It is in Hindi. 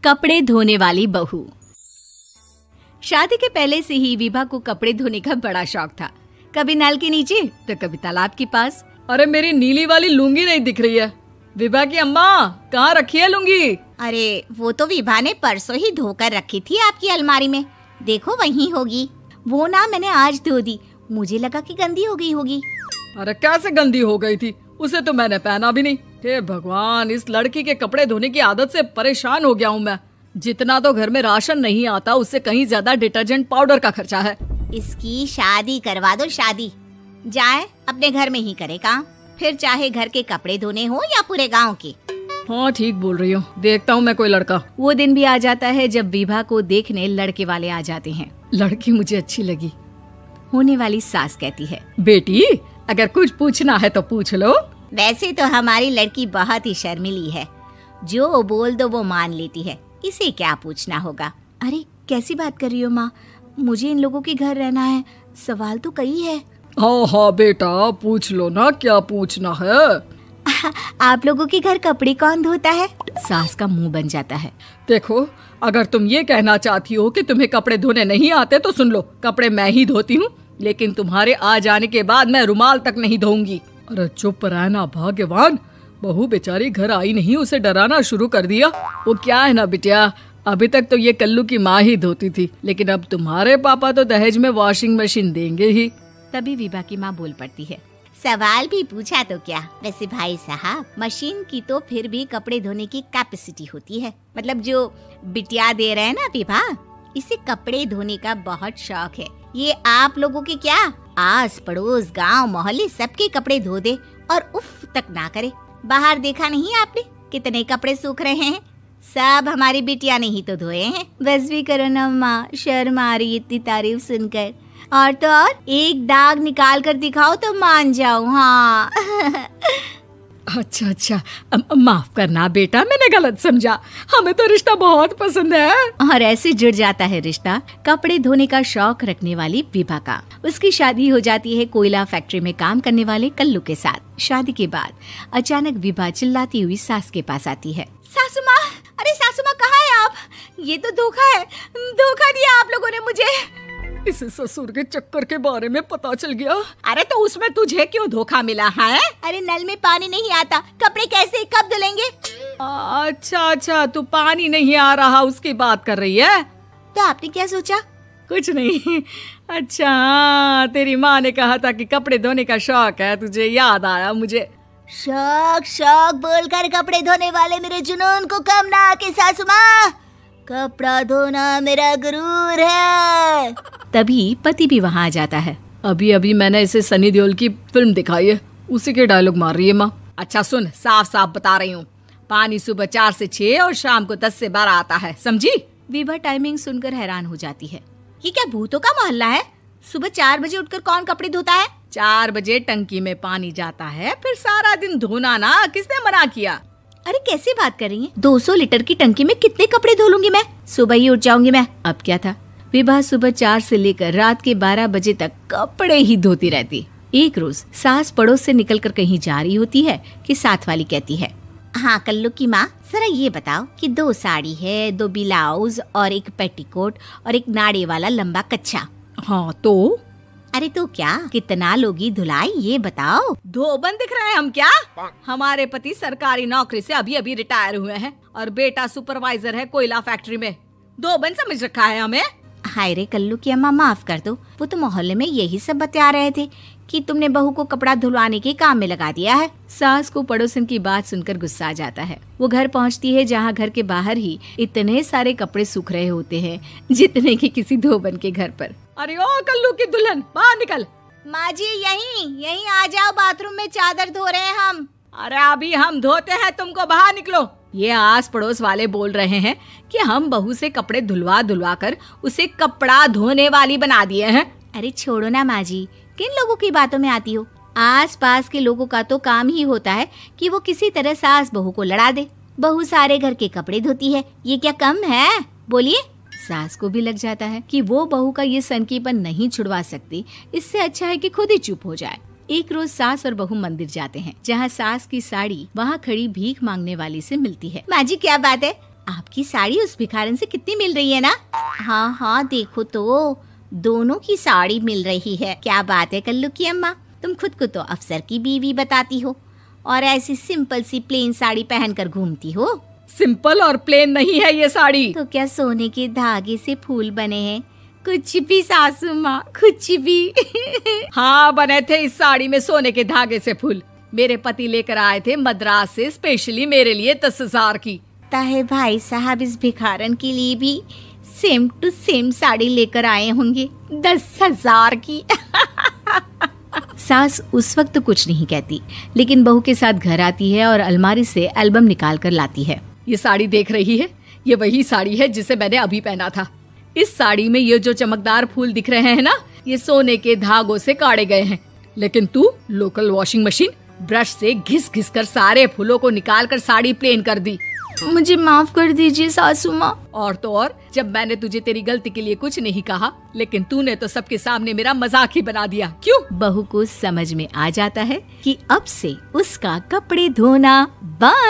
कपड़े धोने वाली बहू। शादी के पहले से ही विभा को कपड़े धोने का बड़ा शौक था। कभी नल के नीचे तो कभी तालाब के पास। अरे मेरी नीली वाली लुंगी नहीं दिख रही है। विभा की अम्मा, कहाँ रखी है लुंगी? अरे वो तो विभा ने परसों ही धोकर रखी थी आपकी अलमारी में, देखो वहीं होगी। वो ना मैंने आज धो दी, मुझे लगा कि गंदी हो गई होगी। अरे कैसे गंदी हो गई थी? उसे तो मैंने पहना भी नहीं। हे भगवान, इस लड़की के कपड़े धोने की आदत से परेशान हो गया हूँ मैं। जितना तो घर में राशन नहीं आता उससे कहीं ज्यादा डिटर्जेंट पाउडर का खर्चा है। इसकी शादी करवा दो, शादी जाए अपने घर में ही करे काम, फिर चाहे घर के कपड़े धोने हो या पूरे गांव के। हाँ ठीक बोल रही हो, देखता हूँ मैं कोई लड़का। वो दिन भी आ जाता है जब विभा को देखने लड़के वाले आ जाते हैं। लड़की मुझे अच्छी लगी। होने वाली सास कहती है, बेटी अगर कुछ पूछना है तो पूछ लो। वैसे तो हमारी लड़की बहुत ही शर्मीली है, जो बोल दो वो मान लेती है, इसे क्या पूछना होगा। अरे कैसी बात कर रही हो माँ, मुझे इन लोगों के घर रहना है, सवाल तो कई है। हाँ हाँ बेटा, पूछ लो ना, क्या पूछना है। आप लोगों के घर कपड़े कौन धोता है? सास का मुंह बन जाता है। देखो, अगर तुम ये कहना चाहती हो कि तुम्हें कपड़े धोने नहीं आते तो सुन लो, कपड़े मैं ही धोती हूँ, लेकिन तुम्हारे आ जाने के बाद मैं रुमाल तक नहीं धोऊंगी। अरे चुप रहना भाग्यवान, बहू बेचारी घर आई नहीं, उसे डराना शुरू कर दिया। वो क्या है ना बिटिया, अभी तक तो ये कल्लू की माँ ही धोती थी, लेकिन अब तुम्हारे पापा तो दहेज में वॉशिंग मशीन देंगे ही। तभी विभा की माँ बोल पड़ती है, सवाल भी पूछा तो क्या। वैसे भाई साहब, मशीन की तो फिर भी कपड़े धोने की कैपेसिटी होती है, मतलब जो बिटिया दे रहे हैं ना विभा, इसे कपड़े धोने का बहुत शौक है। ये आप लोगों के क्या आस पड़ोस गांव मोहल्ले सबके कपड़े धो दे और उफ तक ना करे। बाहर देखा नहीं आपने कितने कपड़े सूख रहे हैं, सब हमारी बिटिया ने ही तो धोए हैं। बस भी करो ना माँ, शर्म आ रही इतनी तारीफ सुनकर। और तो और एक दाग निकाल कर दिखाओ तो मान जाओ। हाँ अच्छा अच्छा, माफ करना बेटा, मैंने गलत समझा, हमें तो रिश्ता बहुत पसंद है। और ऐसे जुड़ जाता है रिश्ता कपड़े धोने का शौक रखने वाली विभा का। उसकी शादी हो जाती है कोयला फैक्ट्री में काम करने वाले कल्लू के साथ। शादी के बाद अचानक विभा चिल्लाती हुई सास के पास आती है। सासू माँ, अरे सासू माँ कहाँ है आप? ये तो धोखा है, धोखा दिया आप लोगों ने मुझे। इसे ससुर के चक्कर के बारे में पता चल गया। अरे तो उसमें तुझे क्यों धोखा मिला है? अरे नल में पानी नहीं आता, कपड़े कैसे कब धुलेंगे? अच्छा अच्छा, तू पानी नहीं आ रहा उसकी बात कर रही है। तो आपने क्या सोचा? कुछ नहीं। अच्छा, तेरी माँ ने कहा था कि कपड़े धोने का शौक है तुझे, याद आया मुझे। शौक शौक बोलकर कपड़े धोने वाले मेरे जुनून को कम ना आके सासू माँ, कपड़ा धोना मेरा गुरूर है। तभी पति भी वहाँ आ जाता है। अभी अभी मैंने इसे सनी देओल की फिल्म दिखाई है, उसी के डायलॉग मार रही है माँ। अच्छा सुन, साफ साफ बता रही हूँ, पानी सुबह 4 से 6 और शाम को 10 से 12 आता है, समझी? विभा टाइमिंग सुनकर हैरान हो जाती है। ये क्या भूतों का मोहल्ला है? सुबह 4 बजे उठकर कौन कपड़े धोता है? 4 बजे टंकी में पानी जाता है, फिर सारा दिन धोना ना, किसने मना किया? अरे कैसी बात कर रही हैं? 200 लीटर की टंकी में कितने कपड़े धो लूंगी मैं, सुबह ही उठ जाऊंगी मैं। अब क्या था, विभा सुबह 4 से लेकर रात के 12 बजे तक कपड़े ही धोती रहती। एक रोज सास पड़ोस से निकलकर कहीं जा रही होती है कि साथ वाली कहती है, हाँ कल्लू की माँ, जरा ये बताओ कि 2 साड़ी है, 2 ब्लाउज और एक पेटीकोट और एक नाड़े वाला लंबा कच्छा। हाँ तो? अरे तो क्या, कितना लोगी धुलाई ये बताओ। धोबन दिख रहे हैं हम क्या? हमारे पति सरकारी नौकरी से अभी अभी रिटायर हुए हैं और बेटा सुपरवाइजर है कोयला फैक्ट्री में। धोबन समझ रखा है हमें। हाय रे कल्लू की अम्मा, माफ कर दो, वो तो मोहल्ले में यही सब बता रहे थे कि तुमने बहू को कपड़ा धुलवाने के काम में लगा दिया है। सास को पड़ोसन की बात सुनकर गुस्सा आ जाता है। वो घर पहुंचती है जहां घर के बाहर ही इतने सारे कपड़े सूख रहे होते हैं जितने कि किसी धोबन के घर पर। अरे ओ कल्लू की दुल्हन, बाहर निकल। माँ जी यहीं आ जाओ, बाथरूम में चादर धो रहे हैं हम। अरे अभी हम धोते हैं, तुमको बाहर निकलो। ये आस पड़ोस वाले बोल रहे हैं कि हम बहू से कपड़े धुलवा धुलवा कर उसे कपड़ा धोने वाली बना दिए हैं। अरे छोड़ो ना माँ जी, किन लोगों की बातों में आती हो? आस पास के लोगों का तो काम ही होता है कि वो किसी तरह सास बहू को लड़ा दे। बहू सारे घर के कपड़े धोती है, ये क्या कम है? बोलिए। सास को भी लग जाता है कि वो बहू का ये सनकीपन नहीं छुड़वा सकती, इससे अच्छा है कि खुद ही चुप हो जाए। एक रोज सास और बहू मंदिर जाते हैं, जहाँ सास की साड़ी वहाँ खड़ी भीख मांगने वाली से मिलती है। माँ जी क्या बात है, आपकी साड़ी उस भिखारन से कितनी मिल रही है ना? हाँ हाँ देखो तो, दोनों की साड़ी मिल रही है। क्या बात है कल्लू की अम्मा, तुम खुद को तो अफसर की बीवी बताती हो और ऐसी सिंपल सी प्लेन साड़ी पहनकर घूमती हो। सिंपल और प्लेन नहीं है ये साड़ी। तो क्या सोने के धागे से फूल बने हैं? कुछ भी सासू माँ, कुछ भी। हाँ बने थे इस साड़ी में सोने के धागे से फूल। मेरे पति लेकर आए थे मद्रास से स्पेशली मेरे लिए 10,000 की। ताहे भाई साहब इस भिखारन के लिए भी सेम टू सेम साड़ी लेकर आए होंगे 10,000 की। सास उस वक्त तो कुछ नहीं कहती, लेकिन बहू के साथ घर आती है और अलमारी से एल्बम निकाल कर लाती है। ये साड़ी देख रही है, ये वही साड़ी है जिसे मैंने अभी पहना था। इस साड़ी में ये जो चमकदार फूल दिख रहे हैं ना, ये सोने के धागों से काढ़े गए हैं। लेकिन तू लोकल वॉशिंग मशीन ब्रश से घिस घिस कर सारे फूलों को निकाल कर साड़ी प्लेन कर दी। मुझे माफ कर दीजिए सासू माँ। और तो और, जब मैंने तुझे तेरी गलती के लिए कुछ नहीं कहा, लेकिन तूने तो सबके सामने मेरा मजाक ही बना दिया। क्यों? बहू को समझ में आ जाता है कि अब से उसका कपड़े धोना बंद।